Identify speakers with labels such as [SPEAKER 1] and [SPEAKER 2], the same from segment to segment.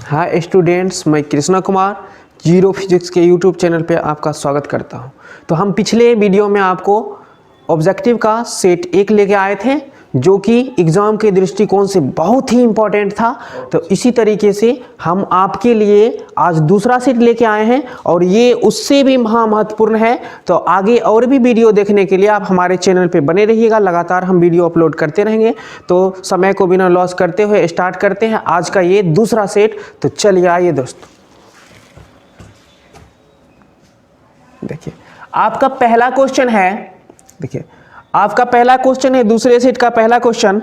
[SPEAKER 1] Hi students, मैं Krishna Kumar zero physics के YouTube channel पे आपका स्वागत करता हूं। तो हम पिछले वीडियो में आपको ऑब्जेक्टिव का सेट 1 लेके आए थे, जो कि एग्ज़ाम के दृष्टिकोण से बहुत ही इम्पोर्टेंट था। तो इसी तरीके से हम आपके लिए आज दूसरा सेट लेके आए हैं और ये उससे भी महत्वपूर्ण है। तो आगे और भी वीडियो देखने के लिए आप हमारे चैनल पे बने रहिएगा। लगातार हम वीडियो अपलोड करते रहेंगे। तो समय को बिना लॉस करते हुए स्टार्ट करते हैं आज का ये दूसरा सेट। तो चलिए आइए दोस्तों, देखिए आपका पहला क्वेश्चन है। देखिए आपका पहला क्वेश्चन है, दूसरे सेट का पहला क्वेश्चन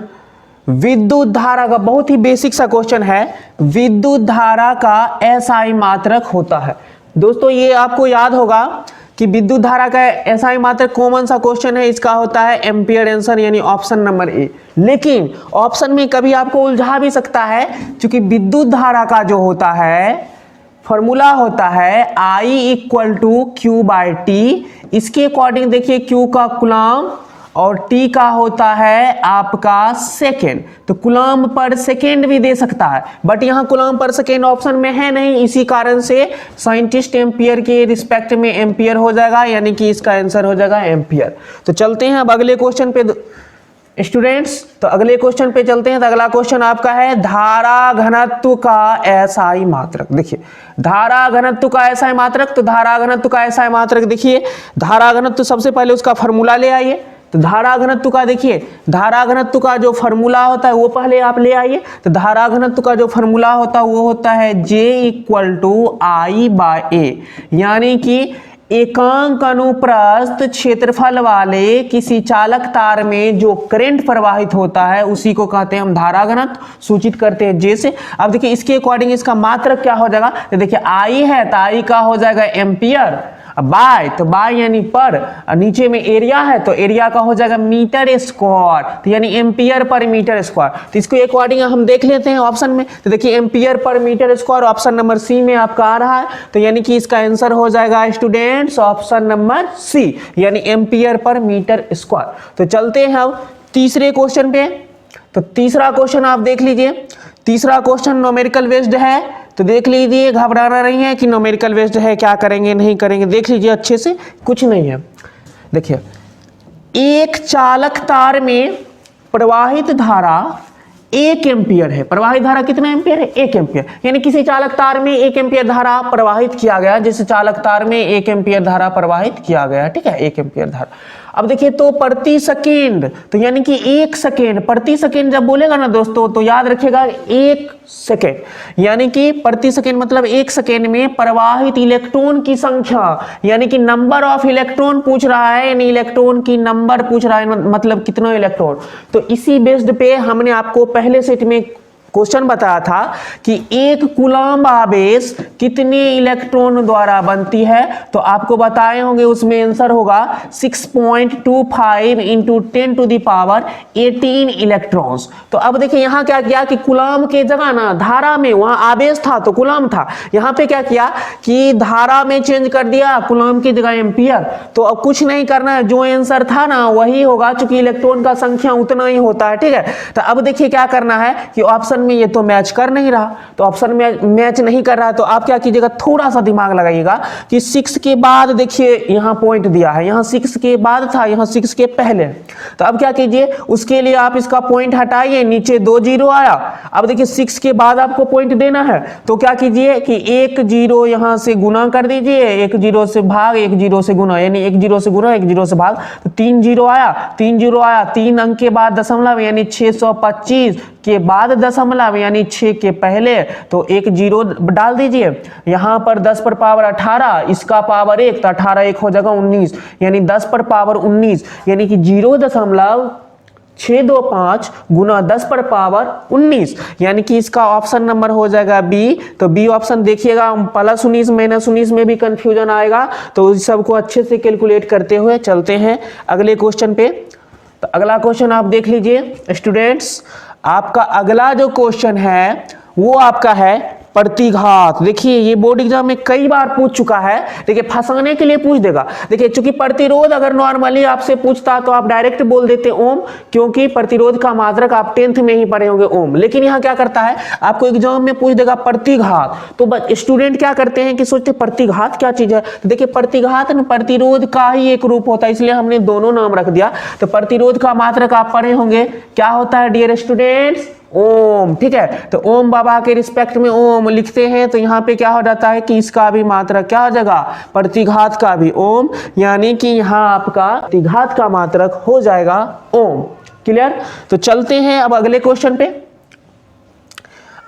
[SPEAKER 1] विद्युत धारा का, बहुत ही बेसिक सा क्वेश्चन है। विद्युत धारा का एसआई मात्रक होता है। दोस्तों ये आपको याद होगा कि विद्युत धारा का एसआई मात्रक कॉमन सा क्वेश्चन है, इसका होता है एम्पियर आंसर, यानी ऑप्शन नंबर ए। लेकिन ऑप्शन में कभी आपको उलझा भी सकता है, क्योंकि विद्युत धारा का जो होता है फॉर्मूला होता है I equal to Q by T. इसके अकॉर्डिंग देखिए क्यू का कूलम और टी का होता है आपका सेकेंड। तो कूलम पर सेकेंड भी दे सकता है, बट यहाँ कूलम पर सेकेंड ऑप्शन में है नहीं। इसी कारण से साइंटिस्ट एम्पियर के रिस्पेक्ट में एम्पियर हो जाएगा, यानी कि इसका आंसर हो जाएगा एम्पियर। तो चलते हैं अब अगले क्वेश्चन पे स्टूडेंट्स। तो अगले क्वेश्चन पे चलते हैं। तो अगला क्वेश्चन आपका है धारा घनत्व का एसआई मात्रक। देखिए धारा घनत्व का एसआई मात्रक, तो धारा घनत्व का एसआई मात्रक देखिए, धारा घनत्व सबसे पहले उसका फॉर्मूला ले आइए। तो धारा घनत्व का देखिए, धारा घनत्व का जो फॉर्मूला होता है वो पहले आप ले आइए। तो धारा घनत्व का जो फॉर्मूला होता है वो होता है J equal to I by A, यानी कि एकांक अनुप्रस्थ क्षेत्रफल वाले किसी चालक तार में जो करंट प्रवाहित होता है उसी को कहते हैं हम धारा घनत्व, सूचित करते हैं J से। अब देखिए इसके अकॉर्डिंग इसका मात्रक क्या हो जाएगा। तो देखिए I है तो I का हो जाएगा एम्पियर, बाय तो बाय यानी पर, नीचे में एरिया है तो एरिया का हो जाएगा मीटर स्क्वायर, तो यानी एम्पियर पर मीटर स्क्वायर। तो इसको अकॉर्डिंग हम देख लेते हैं ऑप्शन में। तो देखिए ampere per metre square option number C में आपका आ रहा है। तो यानी कि इसका आंसर हो जाएगा स्टूडेंट्स ऑप्शन नंबर सी, यानी एम्पियर पर मीटर स्क्वायर। तो चलते हैं अब तीसरे क्वेश्चन पे। तो तीसरा क्वेश्चन आप देख लीजिए। तीसरा क्वेश्चन न्यूमेरिकल बेस्ड है। तो देख लीजिए, घबराना नहीं है कि न्यूमेरिकल बेस्ड है, क्या करेंगे नहीं करेंगे, देख लीजिए अच्छे से, कुछ नहीं है। देखिए एक चालक तार में प्रवाहित धारा 1 एम्पियर है। प्रवाहित धारा कितना एम्पियर है? 1 एम्पियर। यानी किसी चालक तार में 1 एम्पियर धारा प्रवाहित किया गया, जैसे चालक तार में 1 एम्पियर धारा प्रवाहित किया गया, ठीक है, 1 एम्पियर धारा। अब देखिए तो प्रति सेकेंड, तो यानी कि 1 सेकेंड, प्रति सेकेंड जब बोलेगा ना दोस्तों तो याद रखिएगा 1 सेकेंड, यानी कि प्रति सेकेंड मतलब 1 सेकेंड में प्रवाहित इलेक्ट्रॉन की संख्या, यानी कि नंबर ऑफ इलेक्ट्रॉन पूछ रहा है, यानी इलेक्ट्रॉन की नंबर पूछ रहा है, मतलब कितना इलेक्ट्रॉन। तो इसी बेस्ड पे हमने आपको पहले सेट में क्वेश्चन बताया था कि एक कूलम्ब आवेश कितने इलेक्ट्रॉन द्वारा बनती है। तो आपको बताए होंगे उसमें आंसर होगा 6.25 इंटू 10⁻18 इलेक्ट्रॉन्स। तो अब देखिए यहाँ क्या किया कि कूलम्ब के जगह ना धारा में, वहां आवेश था तो कूलम्ब था, यहाँ पे क्या किया कि धारा में चेंज कर दिया, कूलम्ब की जगह एम्पियर। तो अब कुछ नहीं करना है, जो आंसर था ना वही होगा, चूंकि इलेक्ट्रॉन का संख्या उतना ही होता है, ठीक है। तो अब देखिए क्या करना है कि ऑप्शन में ये तो मैच कर नहीं रहा, तो ऑप्शन में मैच नहीं कर रहा है, तो आप क्या कीजिएगा, थोड़ा सा दिमाग लगाइएगा कि 6 के बाद देखिए यहाँ पॉइंट दिया है, यहाँ 6 के बाद था, यहाँ 6 के पहले। तो अब क्या कीजिए, उसके लिए आप इसका पॉइंट हटाइए, नीचे 2 0 आया। अब देखिए 6 के बाद आपको पॉइंट देना है, तो क्या कीजिए कि 1 0 यहाँ से गुना कर दीजिए, 1 0 से भाग, 1 0 से गुना, यानी 1 0 से गुना 1 0 से भाग, तो 3 0 आया, 3 0 आया, 3 अंक के बाद दशमलव, यानी 625 के बाद दशमलव, यानी 6 के पहले, तो 1 0 डाल दीजिए। यहाँ पर 10 पर पावर 18, इसका पावर 1, तो 18 1 हो जाएगा 19, यानी 10 पर पावर 19, यानी कि 0.625 गुना 10 पर पावर 19, यानी कि इसका ऑप्शन नंबर हो जाएगा बी। तो बी ऑप्शन देखिएगा, प्लस 19 माइनस 19 में भी कंफ्यूजन आएगा, तो इस सबको अच्छे से कैलकुलेट करते हुए चलते हैं अगले क्वेश्चन पे। तो अगला क्वेश्चन आप देख लीजिए स्टूडेंट्स। आपका अगला जो क्वेश्चन है वो आपका है प्रतिघात। देखिए ये बोर्ड एग्जाम में कई बार पूछ चुका है, देखिए फंसाने के लिए पूछ देगा। देखिए चूंकि प्रतिरोध अगर नॉर्मली आपसे पूछता तो आप डायरेक्ट बोल देते ओम, क्योंकि प्रतिरोध का मात्रक आप 10th में ही पढ़े होंगे ओम। लेकिन यहाँ क्या करता है, आपको एग्जाम में पूछ देगा प्रतिघात, तो स्टूडेंट क्या करते हैं कि सोचते प्रतिघात क्या चीज है। तो देखिए प्रतिघात न प्रतिरोध का ही एक रूप होता है, इसलिए हमने दोनों नाम रख दिया। तो प्रतिरोध का मात्रक आप पढ़े होंगे क्या होता है डियर स्टूडेंट्स, ओम। ठीक है, तो ओम बाबा के रिस्पेक्ट में ओम लिखते हैं, तो यहाँ पे क्या हो जाता है कि इसका भी मात्रक क्या हो जाएगा, प्रतिघात का भी ओम, यानी कि यहाँ आपका प्रतिघात का मात्रक हो जाएगा ओम। क्लियर। तो चलते हैं अब अगले क्वेश्चन पे।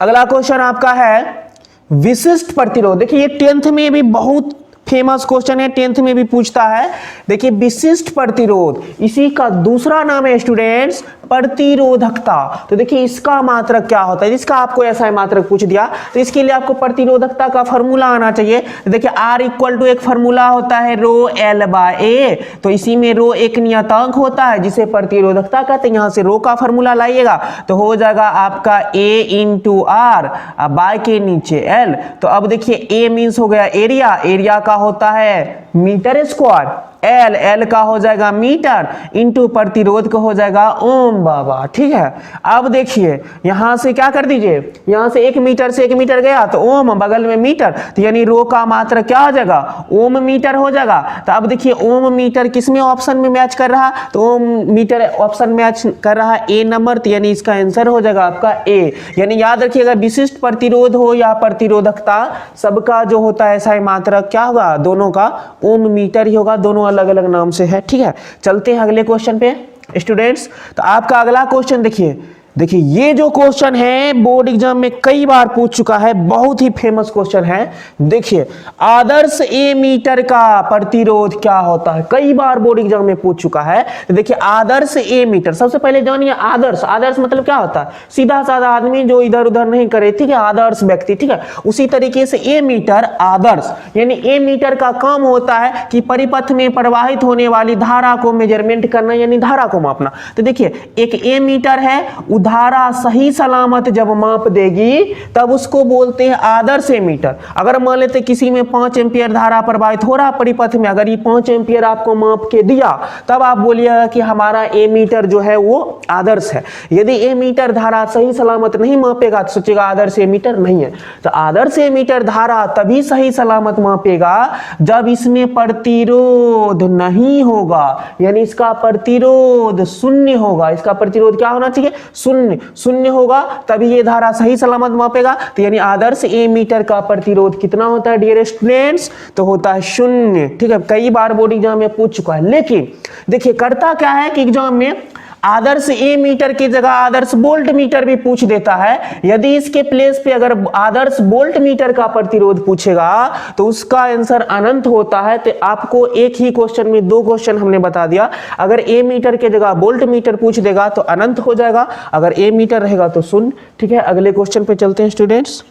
[SPEAKER 1] अगला क्वेश्चन आपका है विशिष्ट प्रतिरोध। देखिए ये 10th में भी बहुत फेमस क्वेश्चन है, 10th में भी पूछता है। देखिए विशिष्ट प्रतिरोध, इसी का दूसरा नाम है स्टूडेंट्स प्रतिरोधकता। तो देखिए इसका मात्रक क्या होता है, इसका आपको ऐसा मात्रक पूछ दिया, तो इसके लिए आपको प्रतिरोधकता का फॉर्मूला आना चाहिए। देखिए R इक्वल टू एक फॉर्मूला होता है रो L बाय ए, तो इसी में रो एक नियतांक होता है जिसे प्रतिरोधकता कहते हैं। यहाँ से रो का फॉर्मूला लाइएगा तो हो जाएगा आपका A इंटू आर, बाय के नीचे L। तो अब देखिए A मीन्स हो गया एरिया, एरिया का होता है मीटर स्क्वायर, एल का हो जाएगा मीटर, इंटू प्रतिरोध का हो जाएगा ओम बाबा। ठीक है, अब देखिए यहां से क्या कर दीजिए, यहां से 1 मीटर से 1 मीटर गया तो ओम, बगल में मीटर, तो यानी रो का मात्रक क्या हो जाएगा, ओम मीटर हो जाएगा। तो अब देखिए ओम मीटर किसमें ऑप्शन में मैच कर रहा, तो ओम मीटर ऑप्शन मैच कर रहा है ए नंबर, तो यानी इसका आंसर हो जाएगा आपका ए। यानी याद रखिएगा विशिष्ट प्रतिरोध हो या प्रतिरोधकता, सबका जो होता है ऐसा ही मात्रक क्या होगा, दोनों का ओम मीटर ही होगा, दोनों अलग अलग नाम से है। ठीक है, चलते हैं अगले क्वेश्चन पे स्टूडेंट्स। तो आपका अगला क्वेश्चन देखिए, देखिए ये जो क्वेश्चन है बोर्ड एग्जाम में कई बार पूछ चुका है, बहुत ही फेमस क्वेश्चन है। देखिए आदर्श ए मीटर का प्रतिरोध क्या होता है, कई बार बोर्ड एग्जाम में पूछ चुका है। तो देखिए आदर्श ए मीटर, सबसे पहले जानिए आदर्श, आदर्श मतलब क्या होता है, सीधा साधा आदमी जो इधर उधर नहीं करे, ठीक है, आदर्श व्यक्ति। ठीक है, उसी तरीके से ए मीटर आदर्श, यानी ए मीटर का काम होता है कि परिपथ में प्रवाहित होने वाली धारा को मेजरमेंट करना, यानी धारा को मापना। तो देखिए एक ए मीटर है, धारा सही सलामत जब माप देगी तब उसको बोलते हैं आदर्श मीटर। अगर मान लेते किसी में 5 एम्पियर धारा प्रवाहित हो रहा परिपथ में, अगर ये 5 एम्पियर आपको माप के दिया तब आप बोलिएगा कि हमारा ए मीटर जो है वो आदर्श है। यदि ए मीटर धारा सही सलामत नहीं मापेगा तो सोचिएगा आदर्श ए मीटर नहीं है। तो आदर्श ए मीटर धारा तभी सही सलामत मापेगा जब इसमें प्रतिरोध नहीं होगा, यानी इसका प्रतिरोध शून्य होगा। इसका प्रतिरोध क्या होना चाहिए, शून्य होगा, तभी ये धारा सही सलामत मापेगा। तो यानी आदर्श ए मीटर का प्रतिरोध कितना होता है डियर स्टूडेंट्स, तो होता है 0। ठीक है, कई बार बोर्ड एग्जाम में पूछ चुका है। लेकिन देखिए करता क्या है कि एग्जाम में आदर्श ए मीटर की जगह आदर्श वोल्ट मीटर भी पूछ देता है। यदि इसके प्लेस पे अगर आदर्श वोल्ट मीटर का प्रतिरोध पूछेगा तो उसका आंसर अनंत होता है। तो आपको एक ही क्वेश्चन में 2 क्वेश्चन हमने बता दिया। अगर ए मीटर की जगह वोल्ट मीटर पूछ देगा तो अनंत हो जाएगा, अगर ए मीटर रहेगा तो शून्य। ठीक है, अगले क्वेश्चन पे चलते हैं स्टूडेंट्स।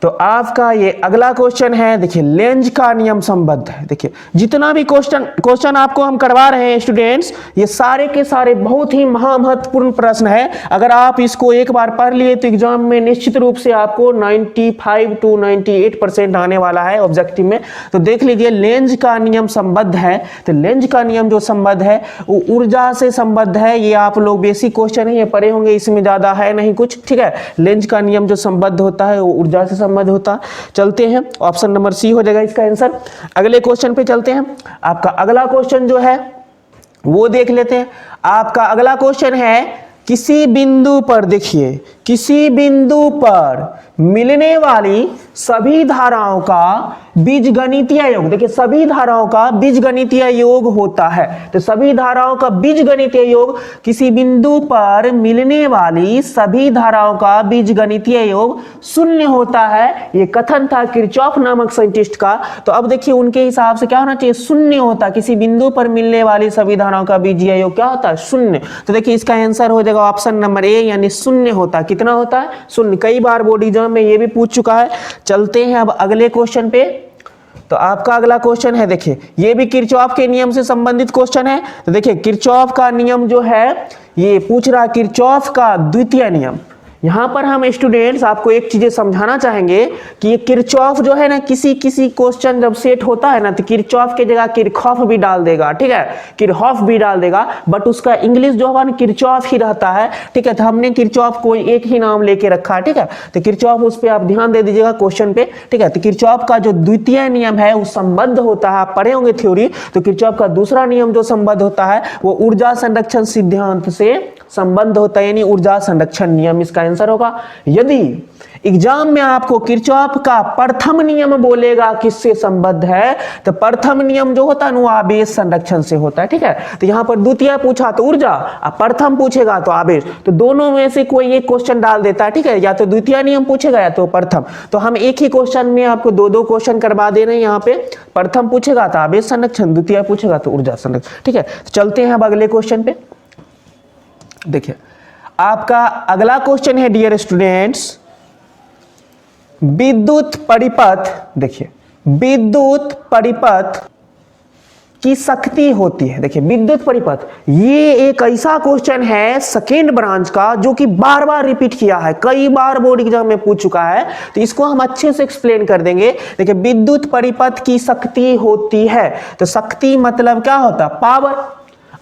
[SPEAKER 1] तो आपका ये अगला क्वेश्चन है, देखिए लेंज का नियम संबद्ध है। देखिए जितना भी क्वेश्चन आपको हम करवा रहे हैं स्टूडेंट्स, ये सारे के सारे बहुत ही महत्वपूर्ण प्रश्न है। अगर आप इसको एक बार पढ़ लिए तो एग्जाम में निश्चित रूप से आपको 95 to 98% आने वाला है ऑब्जेक्टिव में। तो देख लीजिए लेंज का नियम संबद्ध है। तो लेंज का नियम जो संबद्ध है वो ऊर्जा से संबद्ध है। ये आप लोग बेसिक क्वेश्चन है, ये पढ़े होंगे, इसमें ज्यादा है नहीं कुछ। ठीक है, लेंज का नियम जो संबद्ध होता है वो ऊर्जा से संबद्ध होता। चलते हैं, ऑप्शन नंबर सी हो जाएगा इसका आंसर। अगले क्वेश्चन पे चलते हैं। आपका अगला क्वेश्चन जो है वो देख लेते हैं। आपका अगला क्वेश्चन है किसी बिंदु पर, देखिए किसी बिंदु पर मिलने वाली सभी धाराओं का बीजगणितीय योग, देखिए सभी धाराओं का बीजगणितीय योग होता है। तो सभी धाराओं का बीजगणितीय योग, किसी बिंदु पर मिलने वाली सभी धाराओं का बीजगणितीय योग 0 होता है। ये कथन था किरचॉफ नामक साइंटिस्ट का। तो अब देखिए उनके हिसाब से क्या होना चाहिए, 0 होता है। किसी बिंदु पर मिलने वाली सभी धाराओं का बीजीय योग क्या होता है, 0। तो देखिए इसका आंसर हो जाएगा ऑप्शन नंबर ए, यानी 0 होता है। कितना होता है, 0। कई बार बोर्ड एग्जाम में ये भी पूछ चुका है। चलते हैं अब अगले क्वेश्चन पे। तो आपका अगला क्वेश्चन है, देखिए ये भी किरचॉफ के नियम से संबंधित क्वेश्चन है। तो देखिए किरचॉफ का नियम जो है ये पूछ रहा है, किरचॉफ का द्वितीय नियम। यहाँ पर हम स्टूडेंट्स आपको एक चीजें समझाना चाहेंगे कि ये किरचॉफ जो है ना, किसी किसी क्वेश्चन जब सेट होता है ना तो किरचॉफ के जगह किरखॉफ भी डाल देगा, ठीक है, किरहॉफ भी डाल देगा, बट उसका इंग्लिश जो है ना किरचॉफ ही रहता है, ठीक है। तो हमने किरचॉफ को एक ही नाम लेके रखा है, ठीक है। तो किरचॉफ, उस पर आप ध्यान दे दीजिएगा क्वेश्चन पे, ठीक है। तो किरचॉफ का जो द्वितीय नियम है वो संबद्ध होता है, आप पढ़े होंगे थ्योरी। तो किरचॉफ का दूसरा नियम जो संबद्ध होता है वो ऊर्जा संरक्षण सिद्धांत से संबंध होता है, यानी ऊर्जा संरक्षण नियम इसका आंसर होगा। यदि एग्जाम में आपको किरचॉफ का प्रथम नियम बोलेगा किससे संबद्ध है, तो प्रथम नियम जो होता है वो आवेश संरक्षण से होता है, ठीक है। तो यहां पर द्वितीय पूछा तो ऊर्जा, अब प्रथम पूछेगा तो आवेश, तो दोनों में से कोई एक क्वेश्चन डाल देता है, ठीक है, या तो द्वितीय नियम पूछेगा या तो प्रथम। तो हम एक ही क्वेश्चन में आपको दो दो क्वेश्चन करवा दे रहे हैं। यहाँ पे प्रथम पूछेगा तो आवेश संरक्षण, द्वितीय पूछेगा तो ऊर्जा संरक्षण, ठीक है। तो चलते हैं अब अगले क्वेश्चन पे। देखिए आपका अगला क्वेश्चन है डियर स्टूडेंट्स, विद्युत परिपथ। देखिए विद्युत परिपथ की शक्ति होती है। देखिए विद्युत परिपथ, ये एक ऐसा क्वेश्चन है सेकेंड ब्रांच का जो कि बार बार रिपीट किया है, कई बार बोर्ड एग्जाम में पूछ चुका है, तो इसको हम अच्छे से एक्सप्लेन कर देंगे। देखिए विद्युत परिपथ की शक्ति होती है, तो शक्ति मतलब क्या होता है, पावर।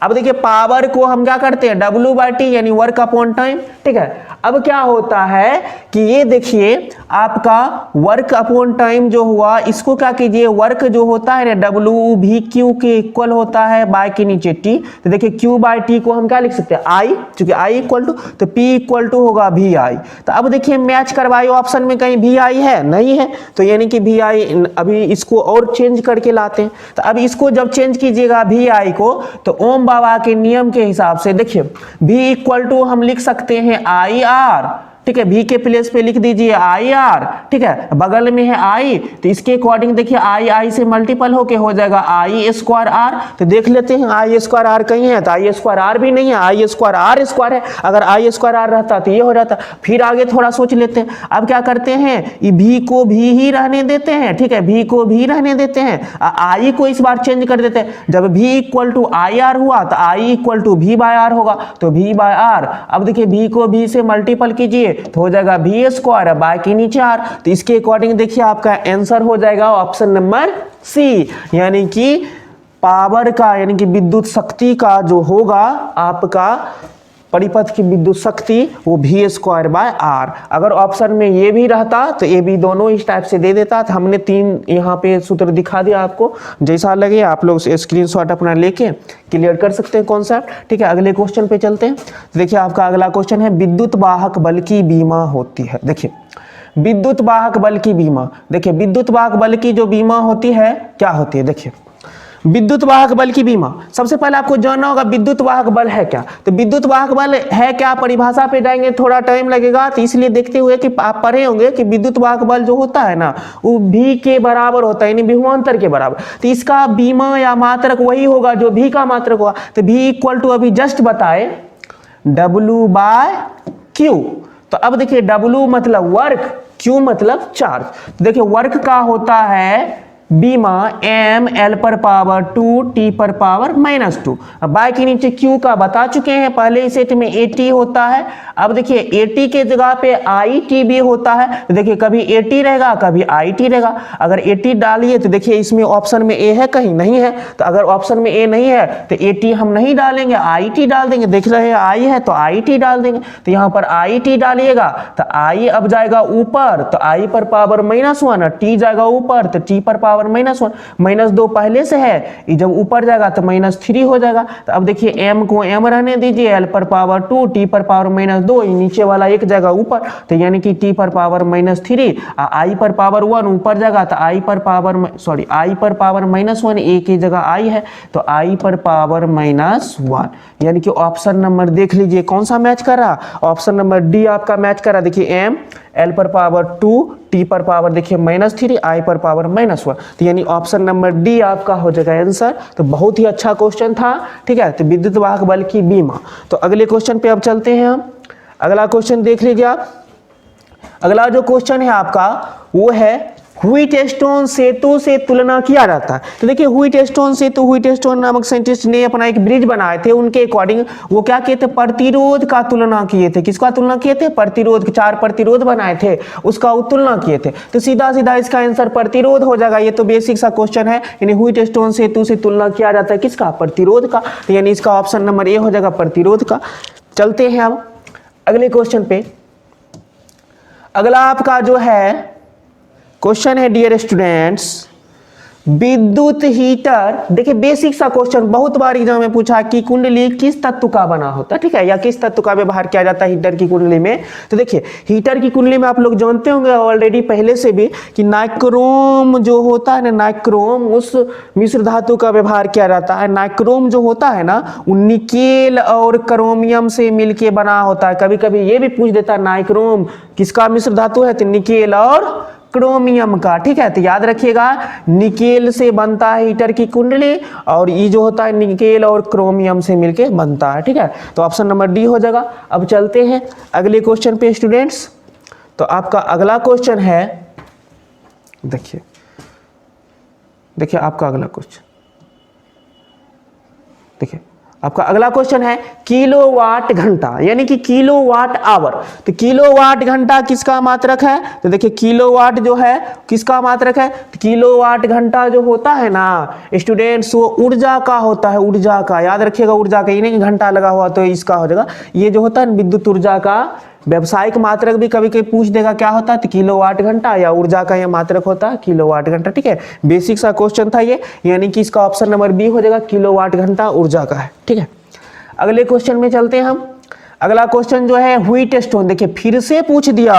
[SPEAKER 1] अब देखिए पावर को हम क्या करते हैं, W/T यानी वर्क अपॉन टाइम, ठीक है। अब क्या होता है कि ये देखिए आपका वर्क अपॉन टाइम जो हुआ, इसको क्या कीजिए, वर्क जो होता है ना W भी Q के इक्वल होता है बाय के नीचे T। तो देखिए Q/T को हम क्या लिख सकते हैं, I, चूंकि I इक्वल टू, तो P इक्वल टू होगा VI। तो अब देखिए मैच करवाइए, ऑप्शन में कहीं VI है, नहीं है, तो यानी कि VI, अभी इसको और चेंज करके लाते हैं। तो अब इसको जब चेंज कीजिएगा VI को, तो ओम बाबा के नियम के हिसाब से देखिए V इक्वल टू हम लिख सकते हैं IR, ठीक है। V के प्लेस पे लिख दीजिए IR, ठीक है, बगल में है I, तो इसके अकॉर्डिंग देखिए I से मल्टीपल होके हो जाएगा I²R। तो देख लेते हैं I²R कहीं है, तो I²R भी नहीं है, I²R² है। अगर I² रहता तो ये हो जाता। फिर आगे थोड़ा सोच लेते हैं। अब क्या करते हैं, ये V को भी ही रहने देते हैं, ठीक है, V को भी रहने देते हैं, I को इस बार चेंज कर देते हैं। जब V इक्वल टू IR हुआ तो I इक्वल टू V/R होगा, तो V/R। अब देखिए V को V से मल्टीपल कीजिए तो हो जाएगा V² बाय के नीचे R। तो इसके अकॉर्डिंग देखिए आपका आंसर हो जाएगा ऑप्शन नंबर C, यानी कि पावर का, यानी कि विद्युत शक्ति का जो होगा आपका परिपथ की विद्युत शक्ति वो V²/R। अगर ऑप्शन में ये भी रहता तो ये भी दोनों इस टाइप से दे देता। तो हमने तीन यहाँ पे सूत्र दिखा दिया आपको, जैसा लगे आप लोग स्क्रीनशॉट अपना लेके क्लियर कर सकते हैं कॉन्सेप्ट, ठीक है। अगले क्वेश्चन पे चलते हैं। तो देखिए आपका अगला क्वेश्चन है विद्युत वाहक बल की बीमा होती है। देखिए विद्युत वाहक बल की बीमा, देखिए विद्युत वाहक बल की जो बीमा होती है क्या होती है। देखिए विद्युत वाहक बल की बीमा, सबसे पहले आपको जानना होगा विद्युत वाहक बल है क्या। तो विद्युत वाहक बल है क्या, परिभाषा पे जाएंगे थोड़ा टाइम लगेगा, तो इसलिए देखते हुए कि आप पढ़े होंगे कि विद्युत वाहक बल जो होता है ना वो V के बराबर होता है, यानी विभवांतर के बराबर। तो इसका बीमा या मात्रक वही होगा जो V का मात्रक होगा। तो V इक्वल टू अभी जस्ट बताए W/Q। तो अब देखिए W मतलब वर्क, Q मतलब चार्ज। तो देखिए वर्क का होता है बीमा mL/2 T/-2। अब बाय के नीचे Q का बता चुके हैं, पहले सेट में AT होता है। अब देखिए AT के जगह पे IT भी होता है। तो देखिए कभी AT रहेगा कभी IT रहेगा। अगर AT डालिए तो देखिए इसमें ऑप्शन में A है, कहीं नहीं है। तो अगर ऑप्शन में A नहीं है तो AT हम नहीं डालेंगे, IT डाल देंगे। देख रहे हैं I है तो IT डाल देंगे। तो यहाँ पर IT डालिएगा तो I अब जाएगा ऊपर, तो I/-1, T जाएगा ऊपर तो T/-1, -2 पहले से है, ये जब ऊपर जाएगा तो -3 हो जाएगा। तो अब देखिए m को m रहने दीजिए, L/2 T/-2, नीचे वाला एक जाएगा ऊपर, तो यानी कि T/-3, I/1 ऊपर जाएगा तो I/-1 एक ही जगह I है तो I/-1, यानी कि ऑप्शन नंबर देख लीजिए कौन सा मैच कर रहा, ऑप्शन नंबर डी आपका मैच कर रहा। देखिए m L/2 T/, देखिए -3 I/-1, तो यानी ऑप्शन नंबर डी आपका हो जाएगा आंसर। तो बहुत ही अच्छा क्वेश्चन था, ठीक है। तो विद्युत वाहक बल की बीमा। तो अगले क्वेश्चन पे अब चलते हैं हम। अगला क्वेश्चन देख लीजिए आप। अगला जो क्वेश्चन है आपका वो है व्हीटस्टोन सेतु से तुलना किया जाता है। तो देखिए व्हीटस्टोन सेतु, व्हीटस्टोन नामक साइंटिस्ट ने अपना एक ब्रिज बनाए थे, उनके अकॉर्डिंग वो क्या किए थे, प्रतिरोध का तुलना किए थे। किसका तुलना किए थे, प्रतिरोध, 4 प्रतिरोध बनाए थे, उसका तुलना किए थे। तो सीधा सीधा इसका आंसर प्रतिरोध हो जाएगा। ये तो बेसिक सा क्वेश्चन है, यानी व्हीटस्टोन सेतु से तुलना किया जाता है किसका, प्रतिरोध का। तो यानी इसका ऑप्शन नंबर ए हो जाएगा, प्रतिरोध का। चलते हैं अब अगले क्वेश्चन पे। अगला आपका जो है क्वेश्चन है डियर स्टूडेंट्स, विद्युत हीटर। देखिए बेसिक सा क्वेश्चन, बहुत बार एग्जाम में पूछा कि कुंडली किस तत्व का बना होता है, ठीक है, या किस तत्व का व्यवहार किया जाता है हीटर की कुंडली में। तो देखिए हीटर की कुंडली में आप लोग जानते होंगे ऑलरेडी पहले से भी कि नाइक्रोम जो होता है ना, नाइक्रोम, उस मिश्र धातु का व्यवहार किया जाता है। नाइक्रोम जो होता है ना, वो निकेल और क्रोमियम से मिलके बना होता है। कभी कभी ये भी पूछ देता है नाइक्रोम किसका मिश्र धातु है, तो निकेल और क्रोमियम का, ठीक है। तो याद रखिएगा निकेल से बनता है हीटर की कुंडली, और ये जो होता है निकेल और क्रोमियम से मिलके बनता है, ठीक है। तो ऑप्शन नंबर डी हो जाएगा। अब चलते हैं अगले क्वेश्चन पे स्टूडेंट्स। तो आपका अगला क्वेश्चन है, देखिए आपका अगला क्वेश्चन, देखिए आपका अगला क्वेश्चन है किलोवाट घंटा, यानी कि किलोवाट आवर। तो किलोवाट घंटा किसका मात्रक है, तो देखिए किलोवाट जो है किसका मात्रक है, तो किलोवाट घंटा जो होता है ना स्टूडेंट्स, वो ऊर्जा का होता है, ऊर्जा का। याद रखिएगा ऊर्जा का, ये नहीं कि घंटा लगा हुआ तो इसका हो जाएगा। ये जो होता है विद्युत ऊर्जा का व्यावसायिक मात्रक भी कभी कभी पूछ देगा क्या होता है, तो किलोवाट घंटा, या ऊर्जा का यह मात्रक होता है किलोवाट घंटा, ठीक है। बेसिक सा क्वेश्चन था ये, यानी कि इसका ऑप्शन नंबर बी हो जाएगा, किलोवाट घंटा ऊर्जा का है, ठीक है। अगले क्वेश्चन में चलते हैं हम। अगला क्वेश्चन जो है व्हीटस्टोन, देखिए फिर से पूछ दिया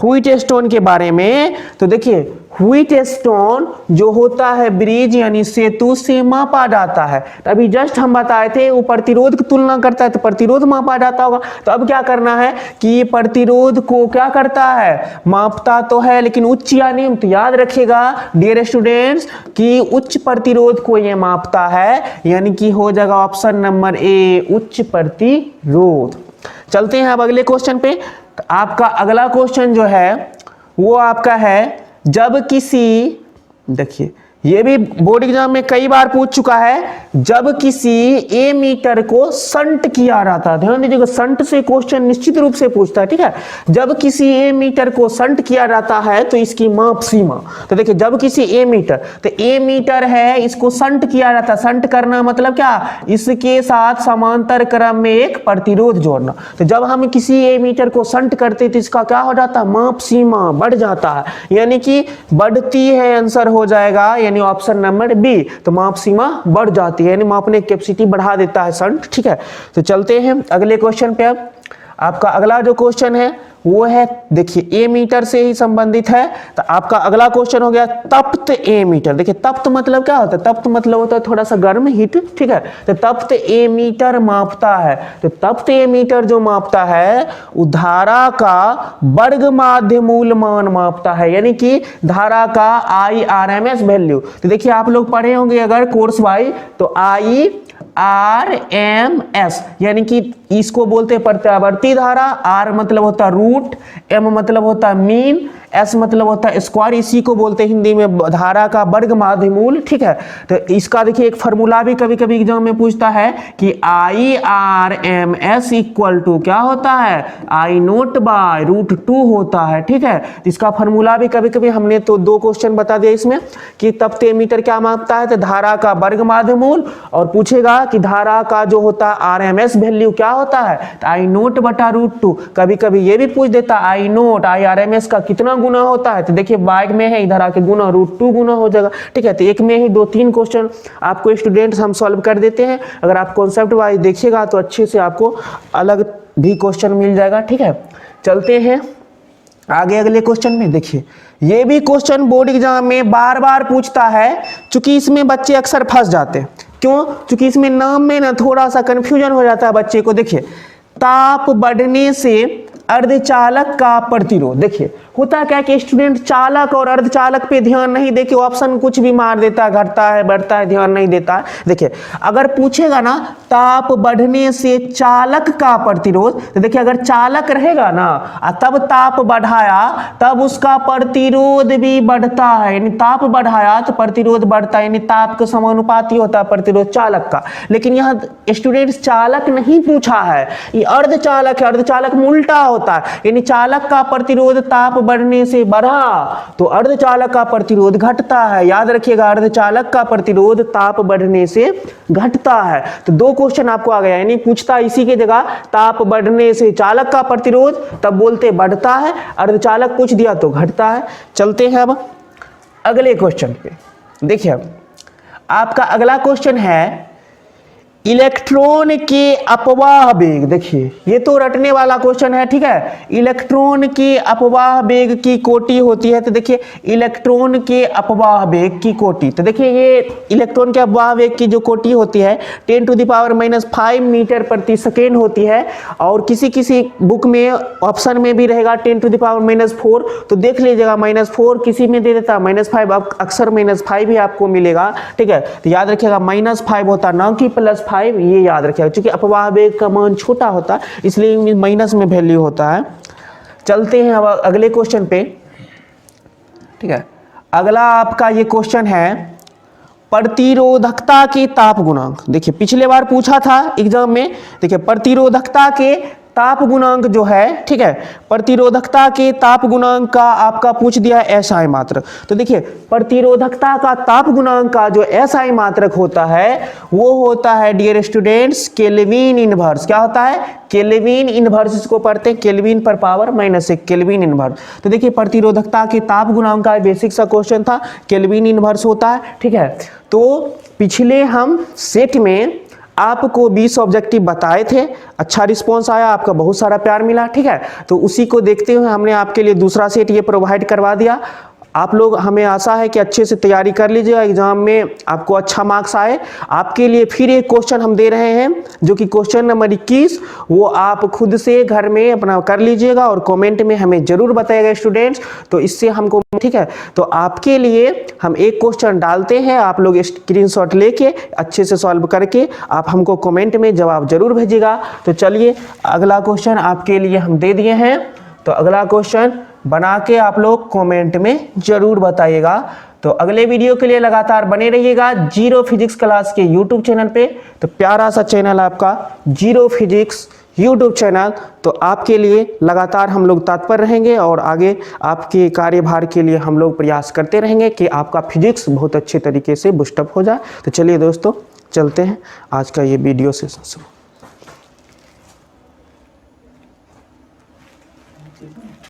[SPEAKER 1] व्हीटस्टोन के बारे में। तो देखिए व्हीटस्टोन जो होता है ब्रिज यानी सेतु से मापा जाता है। तो अभी जस्ट हम बताए थे वो प्रतिरोध की तुलना करता है, तो प्रतिरोध मापा जाता होगा। तो अब क्या करना है कि प्रतिरोध को क्या करता है, मापता तो है लेकिन उच्च या निम्न। तो याद रखिएगा डियर स्टूडेंट्स कि उच्च प्रतिरोध को ये मापता है, यानी कि हो जाएगा ऑप्शन नंबर ए, उच्च प्रतिरोध। चलते हैं अब अगले क्वेश्चन पे। तो आपका अगला क्वेश्चन जो है वो आपका है, जब किसी, देखिए ये भी बोर्ड एग्जाम में कई बार पूछ चुका है, जब किसी एमीटर को संट किया जाता है। ध्यान दीजिएगा संट से क्वेश्चन निश्चित रूप से पूछता है, ठीक है। जब किसी एमीटर को संट किया जाता है तो इसकी माप सीमा। तो देखिए जब किसी एमीटर, तो एमीटर है इसको संट किया जाता है। संट करना मतलब क्या, इसके साथ समांतर क्रम में एक प्रतिरोध जोड़ना। तो जब हम किसी एमीटर को संट करते तो इसका क्या हो जाता है, माप सीमा बढ़ जाता है, यानी कि बढ़ती है, आंसर हो जाएगा यानी ऑप्शन नंबर बी। तो माप सीमा बढ़ जाती है, यानी मापने की कैपेसिटी बढ़ा देता है संट, ठीक है। तो चलते हैं अगले क्वेश्चन पे। अब आपका अगला जो क्वेश्चन है वो है, देखिए एमीटर से ही संबंधित है। तो आपका अगला क्वेश्चन हो गया तप्त एमीटर। देखिए तप्त मतलब क्या होता है, तप्त मतलब होता है थोड़ा सा गर्म, हीट, ठीक है। तो तप्त एमीटर मापता है। तो तप्त एमीटर जो मापता है वो धारा का वर्ग माध्य मूल मान मापता है, यानी कि धारा का IRMS वैल्यू। तो देखिए आप लोग पढ़े होंगे अगर कोर्स वाइज, तो IRMS यानी कि इसको बोलते हैं प्रत्यावर्ती धारा। R मतलब होता है रूट, M मतलब होता है मीन, S मतलब होता है स्क्वायर, इसी को बोलते हैं हिंदी में धारा का वर्ग माध्य मूल, ठीक है। तो इसका देखिए एक फॉर्मूला भी कभी कभी एग्जाम में पूछता है कि IRMS इक्वल टू क्या होता है, I0 बाय √2 होता है, ठीक है। तो इसका फॉर्मूला भी कभी कभी हमने तो 2 क्वेश्चन बता दिया इसमें कि तप्त एमीटर क्या मापता है, तो धारा का वर्ग माध्य मूल, और पूछेगा कि धारा का जो होता है RMS वैल्यू क्या होता है, तो I0 बटा √2। कभी कभी ये भी पूछ देता I0 IRMS का कितना गुना होता है, तो देखिए बाइक में है, इधर आके गुना √2 गुना हो जाएगा, ठीक है। तो एक में ही 2-3 क्वेश्चन आपको स्टूडेंट्स हम सॉल्व कर देते हैं। अगर आप कॉन्सेप्ट वाइज देखिएगा तो अच्छे से आपको अलग भी क्वेश्चन मिल जाएगा, ठीक है। चलते हैं आगे अगले क्वेश्चन में। देखिए ये भी क्वेश्चन बोर्ड एग्जाम में बार बार पूछता है, चूंकि इसमें बच्चे अक्सर फंस जाते हैं। क्यों, चूंकि इसमें नाम में ना थोड़ा सा कंफ्यूजन हो जाता है बच्चे को। देखिए ताप बढ़ने से अर्धचालक का प्रतिरोध, देखिए होता क्या कि स्टूडेंट चालक और अर्धचालक पे ध्यान नहीं देके ऑप्शन कुछ भी मार देता है, घटता है बढ़ता है, ध्यान नहीं देता है। देखिए अगर पूछेगा ना ताप बढ़ने से चालक का प्रतिरोध, तो देखिए अगर चालक रहेगा ना तब ताप बढ़ाया तब उसका प्रतिरोध भी बढ़ता है, यानी ताप बढ़ाया तो प्रतिरोध बढ़ता है, यानी ताप के समानुपाती होता है प्रतिरोध चालक का। लेकिन यहाँ स्टूडेंट चालक नहीं पूछा है, ये अर्धचालक है, अर्धचालक में उल्टा होता है, यानी चालक का प्रतिरोध ताप बढ़ने से बढ़ा तो अर्धचालक का प्रतिरोध घटता है। याद रखिएगा अर्धचालक का प्रतिरोध ताप बढ़ने से घटता है। तो दो क्वेश्चन आपको आ गया, यानी पूछता इसी की जगह ताप बढ़ने से चालक का प्रतिरोध तब बोलते बढ़ता है, अर्धचालक पूछ दिया तो घटता है। चलते हैं अब अगले क्वेश्चन पे। देखिए अब आपका अगला क्वेश्चन है इलेक्ट्रॉन के अपवाह वेग। देखिए ये तो रटने वाला क्वेश्चन है, ठीक है। इलेक्ट्रॉन के अपवाह वेग की कोटि होती है, तो देखिए इलेक्ट्रॉन के अपवाह वेग की कोटि, तो देखिए ये इलेक्ट्रॉन के अपवाह वेग की जो कोटि होती है 10⁻⁻5 मीटर प्रति सेकेंड होती है। और किसी किसी बुक में ऑप्शन में भी रहेगा 10⁻⁻4, तो देख लीजिएगा -4 किसी में दे देता -5, अब अक्सर -5 ही आपको मिलेगा, ठीक है। तो याद रखिएगा -5 होता ना कि +5, ये याद रखिएगा, क्योंकि अपवाह वेग का मान छोटा होता है इसलिए माइनस में वैल्यू होता है। चलते हैं अब अगले क्वेश्चन पे, ठीक है। अगला आपका ये क्वेश्चन है प्रतिरोधकता के ताप गुणांक। देखिए पिछले बार पूछा था एग्जाम में, देखिए प्रतिरोधकता के ताप गुणांक जो है, ठीक है, प्रतिरोधकता के ताप गुणांक का आपका पूछ दिया SI मात्रक। तो देखिए प्रतिरोधकता का ताप गुणांक का जो SI मात्रक होता है वो होता है डियर स्टूडेंट्स केल्विन इनवर्स। क्या होता है? केल्विन इनवर्स, इसको पढ़ते हैं केल्विन पर पावर -1 केल्विन इनवर्स। तो देखिए प्रतिरोधकता के ताप गुणांक का बेसिक सा क्वेश्चन था, केल्विन इनवर्स होता है, ठीक है। तो पिछले हम सेट में आपको 20 ऑब्जेक्टिव बताए थे, अच्छा रिस्पांस आया, आपका बहुत सारा प्यार मिला, ठीक है। तो उसी को देखते हुए हमने आपके लिए दूसरा सेट ये प्रोवाइड करवा दिया। आप लोग, हमें आशा है कि अच्छे से तैयारी कर लीजिएगा, एग्जाम में आपको अच्छा मार्क्स आए। आपके लिए फिर एक क्वेश्चन हम दे रहे हैं जो कि क्वेश्चन नंबर 21, वो आप खुद से घर में अपना कर लीजिएगा और कमेंट में हमें जरूर बताइएगा स्टूडेंट्स, तो इससे हमको, ठीक है। तो आपके लिए हम एक क्वेश्चन डालते हैं, आप लोग स्क्रीनशॉट लेके अच्छे से सॉल्व करके आप हमको कमेंट में जवाब जरूर भेजिएगा। तो चलिए अगला क्वेश्चन आपके लिए हम दे दिए हैं, तो अगला क्वेश्चन बना के आप लोग कमेंट में जरूर बताइएगा। तो अगले वीडियो के लिए लगातार बने रहिएगा जीरो फिजिक्स क्लास के यूट्यूब चैनल पे। तो प्यारा सा चैनल आपका जीरो फिजिक्स यूट्यूब चैनल, तो आपके लिए लगातार हम लोग तत्पर रहेंगे और आगे आपके कार्यभार के लिए हम लोग प्रयास करते रहेंगे कि आपका फिजिक्स बहुत अच्छे तरीके से बूस्टअप हो जाए। तो चलिए दोस्तों चलते हैं, आज का ये वीडियो सेशन शुरू।